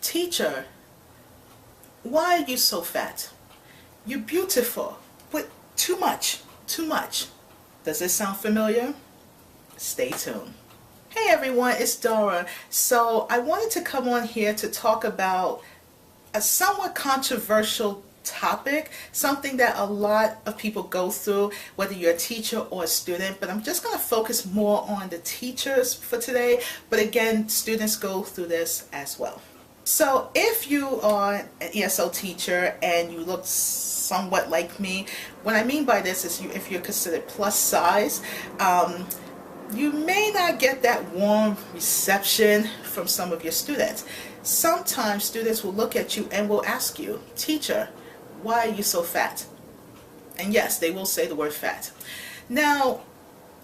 Teacher, why are you so fat? You're beautiful, but too much, too much. Does this sound familiar? Stay tuned. Hey everyone, it's Dora. So I wanted to come on here to talk about a somewhat controversial topic, something that a lot of people go through, whether you're a teacher or a student, but I'm just going to focus more on the teachers for today, but again, students go through this as well. So if you are an ESL teacher and you look somewhat like me, what I mean by this is if you're considered plus size, you may not get that warm reception from some of your students. Sometimes students will look at you and will ask you, teacher, why are you so fat? And yes, they will say the word fat. Now,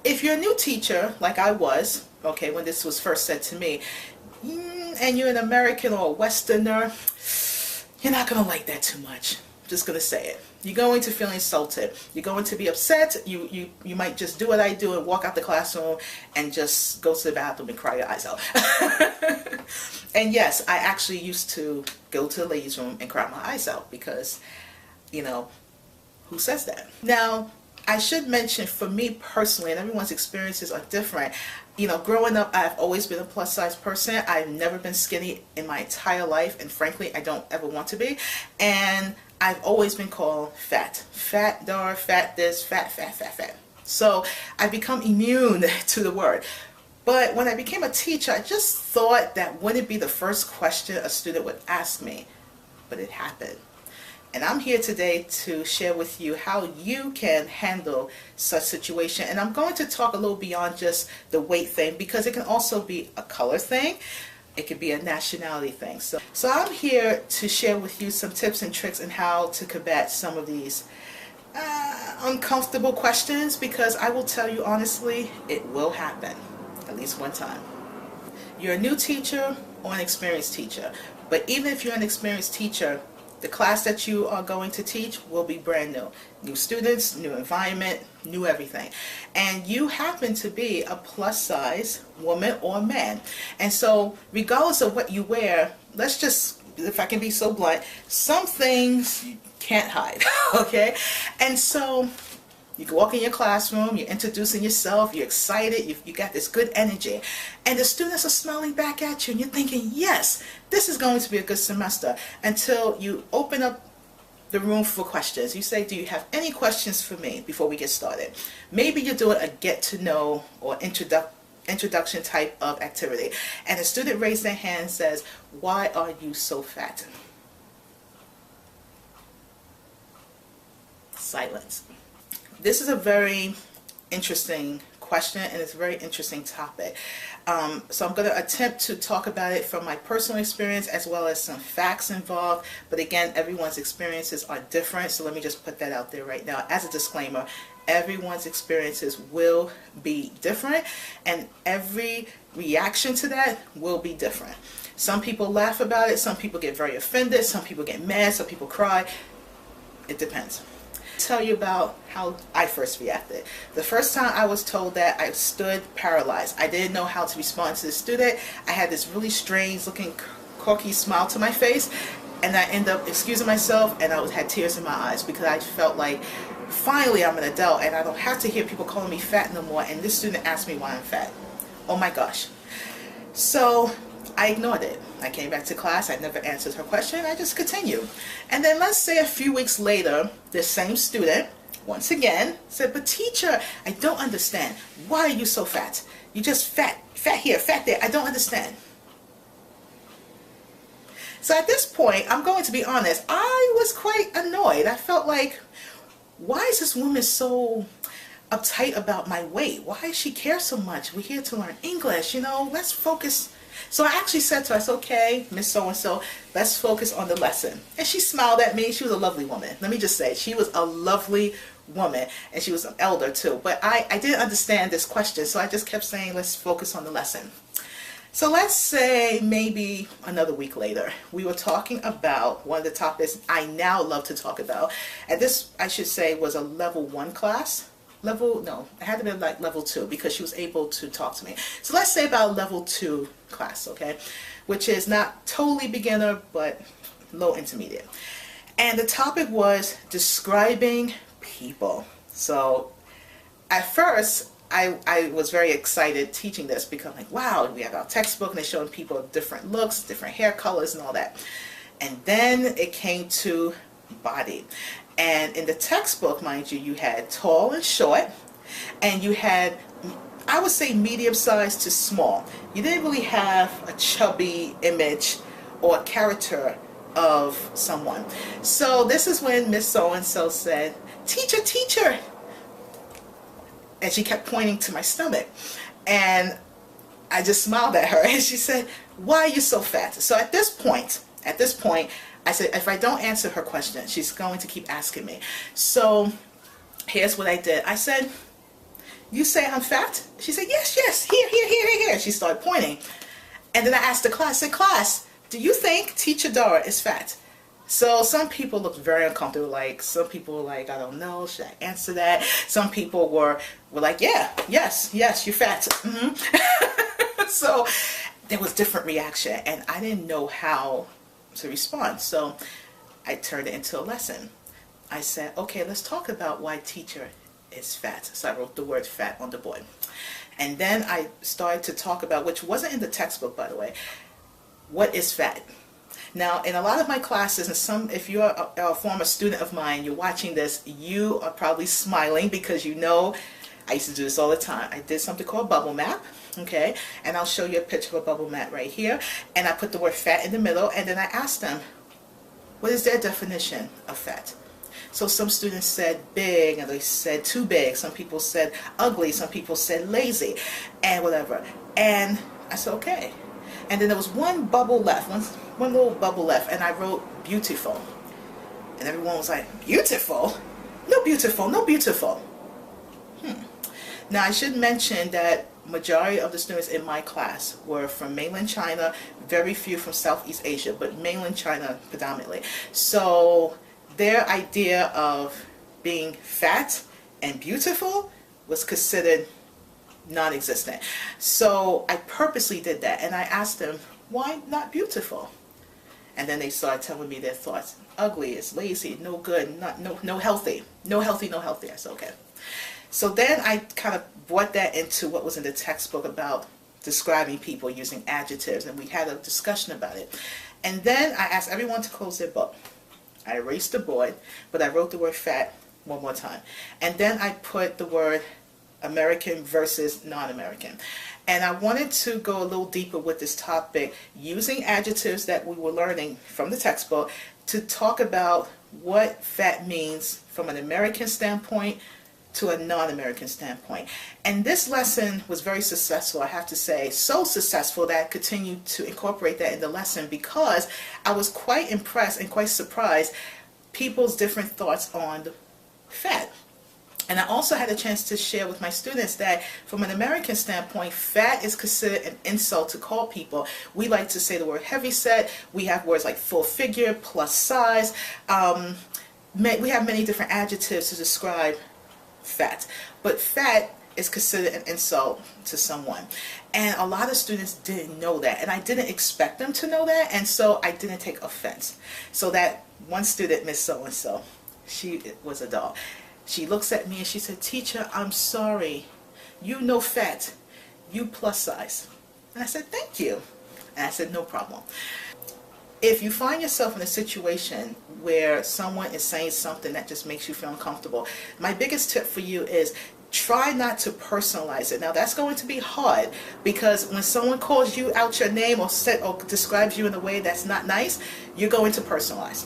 if you're a new teacher, like I was, okay, when this was first said to me, and you're an American or a Westerner, you're not going to like that too much. I'm just going to say it. You're going to feel insulted. You're going to be upset. You might just do what I do and walk out the classroom and just go to the bathroom and cry your eyes out. And yes, I actually used to go to the ladies' room and cry my eyes out because, you know, who says that? Now, I should mention, for me personally, and everyone's experiences are different, you know, growing up, I've always been a plus size person. I've never been skinny in my entire life, and frankly, I don't ever want to be. And I've always been called fat. Fat dar, fat this, fat, fat, fat, fat. So I've become immune to the word. But when I became a teacher, I just thought that wouldn't be the first question a student would ask me. But it happened. And I'm here today to share with you how you can handle such situation. And I'm going to talk a little beyond just the weight thing, because it can also be a color thing. It could be a nationality thing. So I'm here to share with you some tips and tricks on how to combat some of these uncomfortable questions, because I will tell you honestly, it will happen at least one time. You're a new teacher or an experienced teacher. But even if you're an experienced teacher, the class that you are going to teach will be brand new. New students, new environment, new everything. And you happen to be a plus size woman or man. And so regardless of what you wear, let's just, if I can be so blunt, some things you can't hide, okay? And so you can walk in your classroom, you're introducing yourself, you're excited, you got this good energy, and the students are smiling back at you, and you're thinking, yes, this is going to be a good semester, until you open up the room for questions. You say, do you have any questions for me before we get started? Maybe you're doing a get to know or introduction type of activity, and a student raises their hand and says, why are you so fat? Silence. This is a very interesting question, and it's a very interesting topic. So I'm going to attempt to talk about it from my personal experience as well as some facts involved. But again, everyone's experiences are different, so let me just put that out there right now as a disclaimer. Everyone's experiences will be different, and every reaction to that will be different. Some people laugh about it, some people get very offended, some people get mad, some people cry. It depends. Tell you about how I first reacted. The first time I was told that, I stood paralyzed. I didn't know how to respond to the student. I had this really strange looking corky smile to my face, and I ended up excusing myself, and I had tears in my eyes because I felt like finally I'm an adult and I don't have to hear people calling me fat no more, and this student asked me why I'm fat. Oh my gosh. So I ignored it. I came back to class, I never answered her question, I just continued. And then let's say a few weeks later, this same student, once again, said, but teacher, I don't understand. Why are you so fat? You just fat here, fat there, I don't understand. So at this point, I'm going to be honest, I was quite annoyed. I felt like, why is this woman so uptight about my weight? Why does she care so much? We're here to learn English, you know, let's focus. So I actually said to her, it's okay, Miss So-and-so, let's focus on the lesson. And she smiled at me. She was a lovely woman. Let me just say, she was a lovely woman, and she was an elder too. But I didn't understand this question, so I just kept saying, let's focus on the lesson. So let's say maybe another week later, we were talking about one of the topics I now love to talk about. And this, I should say, was a level 1 class. No, it had to be like level 2 because she was able to talk to me. So let's say about level 2 class, okay? which is not totally beginner, but low intermediate. And the topic was describing people. So at first, I was very excited teaching this because I'm like, wow, we have our textbook and they're showing people different looks, different hair colors and all that. And then it came to body. And in the textbook, mind you, you had tall and short, and you had, I would say, medium-sized to small. You didn't really have a chubby image or a character of someone. So this is when Miss So-and-so said, "Teacher, teacher," and she kept pointing to my stomach. And I just smiled at her, and she said, "Why are you so fat?" So at this point, I said, if I don't answer her question, she's going to keep asking me. So here's what I did. I said, "You say I'm fat?" She said, "Yes, yes, here, here, here, here, here." She started pointing. And then I asked the class, I said, "Class, do you think Teacher Dora is fat?" So some people looked very uncomfortable. Like, some people were like, "I don't know, should I answer that?" Some people were like, "Yeah, yes, yes, you're fat." So there was different reaction, and I didn't know how to respond. So I turned it into a lesson. I said, okay, let's talk about why teacher is fat. So I wrote the word fat on the board. And then I started to talk about, which wasn't in the textbook, by the way, what is fat? Now, in a lot of my classes, and some, if you're a former student of mine, you're watching this, you are probably smiling because you know I used to do this all the time. I did something called bubble map, okay? And I'll show you a picture of a bubble map right here. And I put the word fat in the middle, and then I asked them, what is their definition of fat? So some students said big, and they said too big. Some people said ugly. Some people said lazy, and whatever. And I said, okay. And then there was one bubble left, one little bubble left, and I wrote beautiful. And everyone was like, beautiful? No beautiful, no beautiful. Now I should mention that majority of the students in my class were from mainland China, very few from Southeast Asia, but mainland China predominantly. So their idea of being fat and beautiful was considered non-existent. So I purposely did that, and I asked them, why not beautiful? And then they started telling me their thoughts. Ugly, it's lazy, no good, no healthy. No healthy, no healthy. I said, okay. So then I kind of brought that into what was in the textbook about describing people using adjectives, and we had a discussion about it. And then I asked everyone to close their book. I erased the board, but I wrote the word fat one more time. And then I put the word American versus non-American. And I wanted to go a little deeper with this topic, using adjectives that we were learning from the textbook to talk about what fat means from an American standpoint to a non-American standpoint. And this lesson was very successful, I have to say. So successful that I continued to incorporate that in the lesson because I was quite impressed and quite surprised people's different thoughts on fat. And I also had a chance to share with my students that from an American standpoint, fat is considered an insult to call people. We like to say the word heavyset. We have words like full figure, plus size. We have many different adjectives to describe fat. But fat is considered an insult to someone. And a lot of students didn't know that. And I didn't expect them to know that. And so I didn't take offense. So that one student, Miss So-and-so, she was a doll. She looks at me and she said, "Teacher, I'm sorry. You know fat. You plus size." And I said, "Thank you." And I said, "No problem." If you find yourself in a situation where someone is saying something that just makes you feel uncomfortable, my biggest tip for you is try not to personalize it. Now that's going to be hard because when someone calls you out your name or describes you in a way that's not nice, you're going to personalize.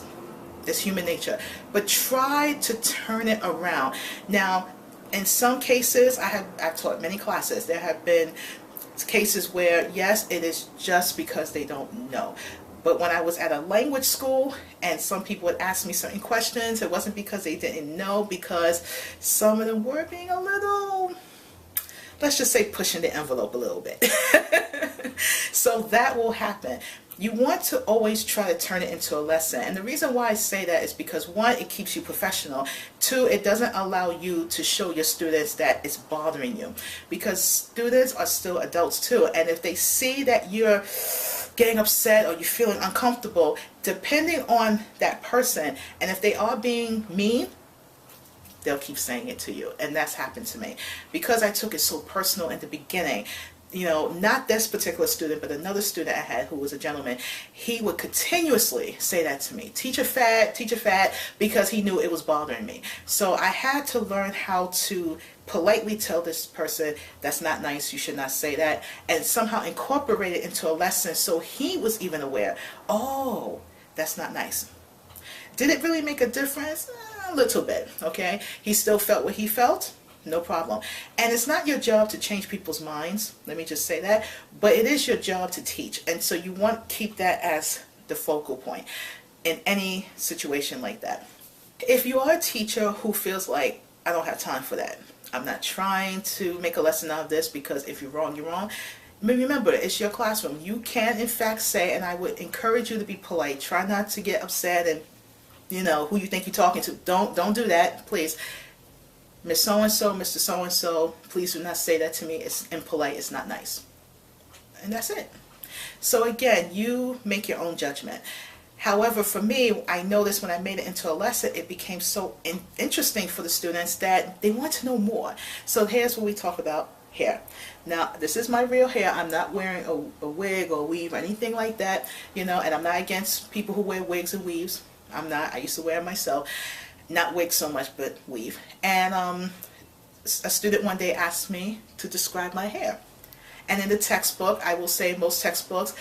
It's human nature. But try to turn it around. Now, in some cases, I've taught many classes. There have been cases where, yes, it is just because they don't know. But when I was at a language school and some people would ask me certain questions, it wasn't because they didn't know, because some of them were being a little, let's just say, pushing the envelope a little bit. So that will happen. You want to always try to turn it into a lesson. And the reason why I say that is because, one, it keeps you professional. Two, it doesn't allow you to show your students that it's bothering you. Because students are still adults too. And if they see that you're getting upset or you're feeling uncomfortable, depending on that person, and if they are being mean, they'll keep saying it to you. And that's happened to me because I took it so personal in the beginning. You know, not this particular student, but another student I had who was a gentleman. He would continuously say that to me, teacher fat, because he knew it was bothering me. So I had to learn how to politely tell this person, that's not nice, you should not say that, and somehow incorporate it into a lesson so he was even aware, oh, that's not nice. Did it really make a difference? A little bit, okay? He still felt what he felt. No problem. And it's not your job to change people's minds, let me just say that, but it is your job to teach. And so you want to keep that as the focal point in any situation like that. If you are a teacher who feels like, I don't have time for that, I'm not trying to make a lesson out of this, because if you're wrong, you're wrong. Remember, it's your classroom. You can in fact say, and I would encourage you to be polite, try not to get upset and, you know, who you think you're talking to. Don't do that, please. Miss so-and-so, Mr. so-and-so, please do not say that to me. It's impolite, it's not nice. And that's it. So again, you make your own judgment. However, for me, I noticed when I made it into a lesson, it became so interesting for the students that they want to know more. So here's what we talk about hair. Now, this is my real hair. I'm not wearing a wig or weave or anything like that, you know, and I'm not against people who wear wigs and weaves. I'm not. I used to wear them myself. Not wig so much, but weave. And a student one day asked me to describe my hair. And in the textbook, I will say most textbooks,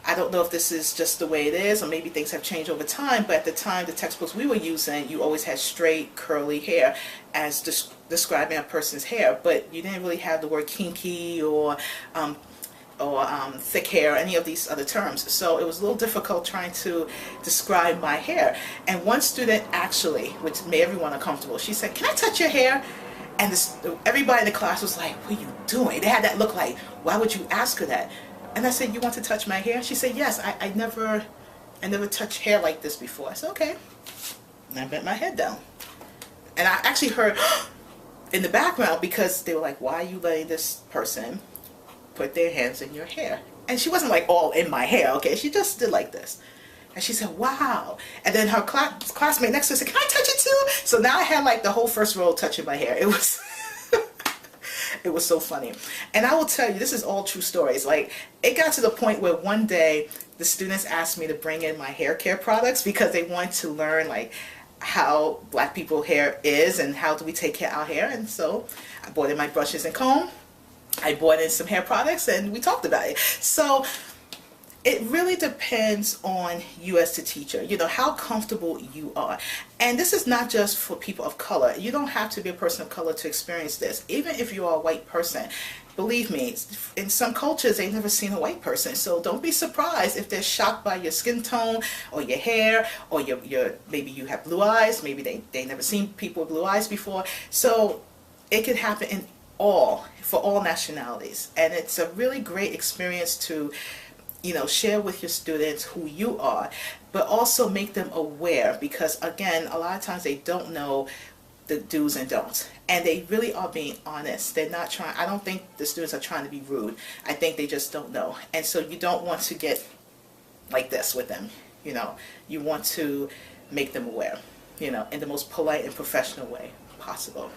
I don't know if this is just the way it is, or maybe things have changed over time, but at the time, the textbooks we were using, you always had straight, curly hair as describing a person's hair, but you didn't really have the word kinky or thick hair, any of these other terms. So it was a little difficult trying to describe my hair. And one student actually, which made everyone uncomfortable, she said, "Can I touch your hair?" And everybody in the class was like, "What are you doing?" They had that look like, "Why would you ask her that?" And I said, "You want to touch my hair?" She said, "Yes, I never touched hair like this before." I said, "Okay." And I bent my head down. And I actually heard in the background, because they were like, "Why are you letting this person put their hands in your hair?" And she wasn't like all in my hair, okay? She just did like this. And she said, "Wow." And then her classmate next to her said, "Can I touch it too?" So now I had like the whole first row touching my hair. It was it was so funny. And I will tell you, this is all true stories. Like, it got to the point where one day the students asked me to bring in my hair care products because they wanted to learn like how black people hair is and how do we take care of our hair. And so I bought in my brushes and comb. I bought in some hair products and we talked about it. So it really depends on you as the teacher, you know, how comfortable you are. And this is not just for people of color. You don't have to be a person of color to experience this. Even if you are a white person, believe me, in some cultures they've never seen a white person. So don't be surprised if they're shocked by your skin tone or your hair, or your maybe you have blue eyes, maybe they never seen people with blue eyes before. So it can happen for all nationalities. And it's a really great experience to, you know, share with your students who you are, but also make them aware, because again, a lot of times they don't know the do's and don'ts, and they really are being honest. They're not trying, I don't think the students are trying to be rude. I think they just don't know. And so you don't want to get like this with them, you know. You want to make them aware, you know, in the most polite and professional way possible.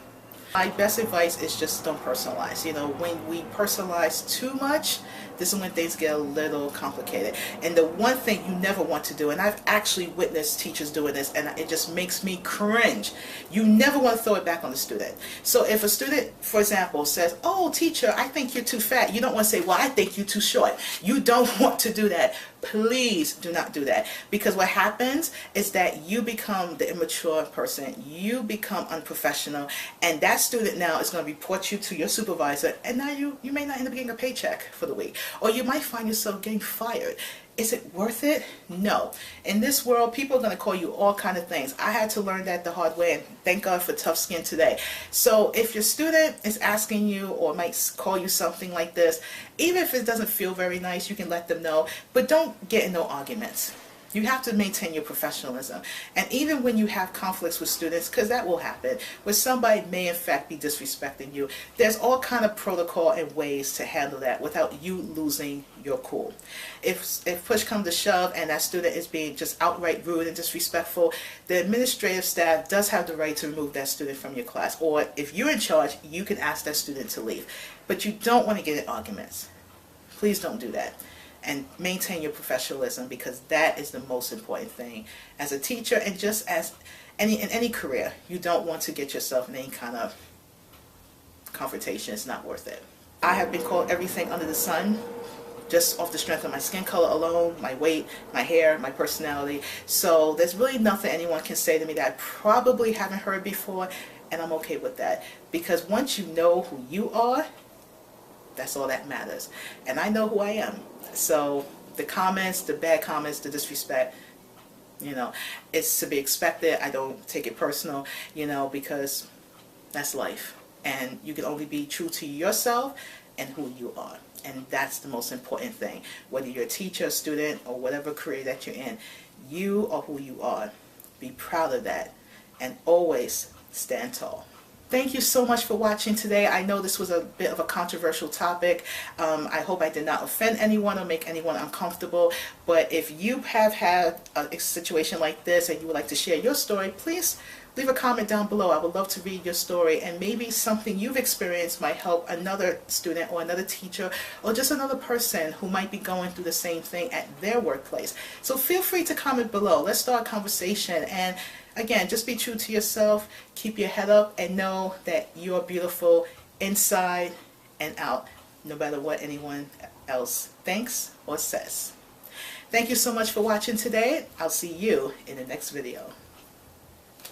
My best advice is just don't personalize. You know, when we personalize too much, this is when things get a little complicated. And the one thing you never want to do, and I've actually witnessed teachers doing this, and it just makes me cringe, you never want to throw it back on the student. So if a student, for example, says, "Oh, teacher, I think you're too fat," you don't want to say, "Well, I think you're too short." You don't want to do that. Please do not do that, because what happens is that you become the immature person, you become unprofessional, and that student now is going to report you to your supervisor, and now you may not end up getting a paycheck for the week, or you might find yourself getting fired. Is it worth it? No. In this world, people are going to call you all kind of things. I had to learn that the hard way, and thank God for tough skin today. So if your student is asking you or might call you something like this, even if it doesn't feel very nice, you can let them know, but don't get in no arguments. You have to maintain your professionalism. And even when you have conflicts with students, because that will happen, where somebody may in fact be disrespecting you, there's all kind of protocol and ways to handle that without you losing your cool. If push comes to shove and that student is being just outright rude and disrespectful, the administrative staff does have the right to remove that student from your class. Or if you're in charge, you can ask that student to leave. But you don't want to get in arguments. Please don't do that. And maintain your professionalism, because that is the most important thing as a teacher, and just as in any career. You don't want to get yourself in any kind of confrontation. It's not worth it. I have been called everything under the sun just off the strength of my skin color alone, my weight, my hair, my personality. So there's really nothing anyone can say to me that I probably haven't heard before, and I'm okay with that, because once you know who you are, that's all that matters. And I know who I am. So the comments, the bad comments, the disrespect, you know, it's to be expected. I don't take it personal, you know, because that's life. And you can only be true to yourself and who you are. And that's the most important thing. Whether you're a teacher, a student, or whatever career that you're in, you are who you are. Be proud of that. And always stand tall. Thank you so much for watching today. I know this was a bit of a controversial topic. I hope I did not offend anyone or make anyone uncomfortable. But if you have had a situation like this and you would like to share your story, please leave a comment down below. I would love to read your story, and maybe something you've experienced might help another student or another teacher or just another person who might be going through the same thing at their workplace. So feel free to comment below. Let's start a conversation. And again, just be true to yourself, keep your head up, and know that you're beautiful inside and out, no matter what anyone else thinks or says. Thank you so much for watching today. I'll see you in the next video.